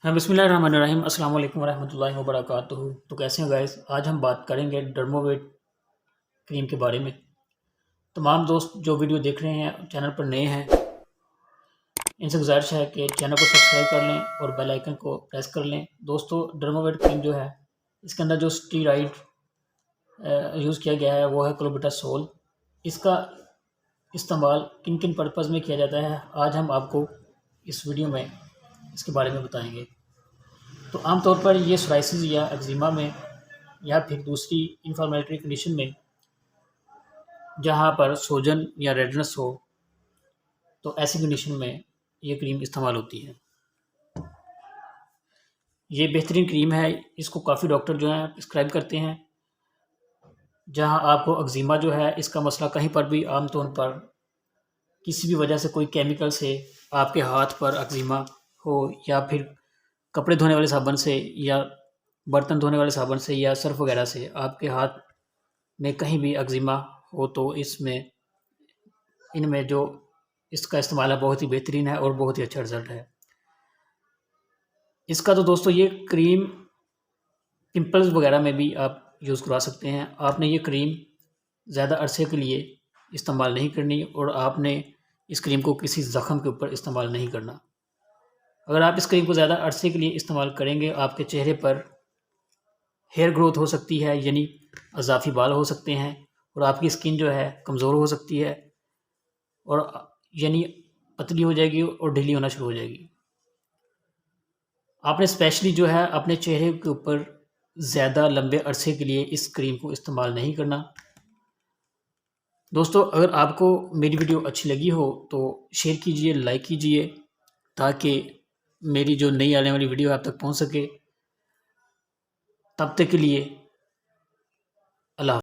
हाँ, बिस्मिल्लाहिर्रहमानिर्रहीम। अस्सलाम वालेकुम वरहमतुल्लाहि वबरकातुहू। तो कैसे हैं गाइस? आज हम बात करेंगे डर्मोवेट क्रीम के बारे में। तमाम दोस्त जो वीडियो देख रहे हैं चैनल पर नए हैं, इनसे गुजारिश है कि चैनल को सब्सक्राइब कर लें और बेल आइकन को प्रेस कर लें। दोस्तों, डर्मोवेट क्रीम जो है, इसके अंदर जो स्टीरॉइड यूज़ किया गया है वो है क्लोबेटासोल। इसका इस्तेमाल किन किन पर्पज़ में किया जाता है, आज हम आपको इस वीडियो में इसके बारे में बताएंगे। तो आमतौर पर ये सोराइसिस या एक्जिमा में या फिर दूसरी इन्फ्लेमेटरी कंडीशन में जहाँ पर सूजन या रेडनेस हो, तो ऐसी कंडीशन में ये क्रीम इस्तेमाल होती है। ये बेहतरीन क्रीम है, इसको काफ़ी डॉक्टर जो हैं प्रिस्क्राइब करते हैं। जहाँ आपको एक्जिमा जो है, इसका मसला कहीं पर भी आमतौर पर किसी भी वजह से कोई केमिकल से आपके हाथ पर एक्जिमा हो, या फिर कपड़े धोने वाले साबुन से या बर्तन धोने वाले साबुन से या सर्फ वगैरह से आपके हाथ में कहीं भी एक्जिमा हो, तो इनमें जो इसका इस्तेमाल है बहुत ही बेहतरीन है और बहुत ही अच्छा रिज़ल्ट है इसका। तो दोस्तों, ये क्रीम पिंपल्स वगैरह में भी आप यूज़ करवा सकते हैं। आपने ये क्रीम ज़्यादा अरसे के लिए इस्तेमाल नहीं करनी और आपने इस क्रीम को किसी ज़ख़म के ऊपर इस्तेमाल नहीं करना। अगर आप इस क्रीम को ज़्यादा अरसे के लिए इस्तेमाल करेंगे, आपके चेहरे पर हेयर ग्रोथ हो सकती है, यानी अज़ाफ़ी बाल हो सकते हैं, और आपकी स्किन जो है कमज़ोर हो सकती है और यानी पतली हो जाएगी और ढीली होना शुरू हो जाएगी। आपने स्पेशली जो है अपने चेहरे के ऊपर ज़्यादा लंबे अरसे के लिए इस क्रीम को इस्तेमाल नहीं करना। दोस्तों, अगर आपको मेरी वीडियो अच्छी लगी हो तो शेयर कीजिए, लाइक कीजिए, ताकि मेरी जो नई आने वाली वीडियो आप तक पहुंच सके। तब तक के लिए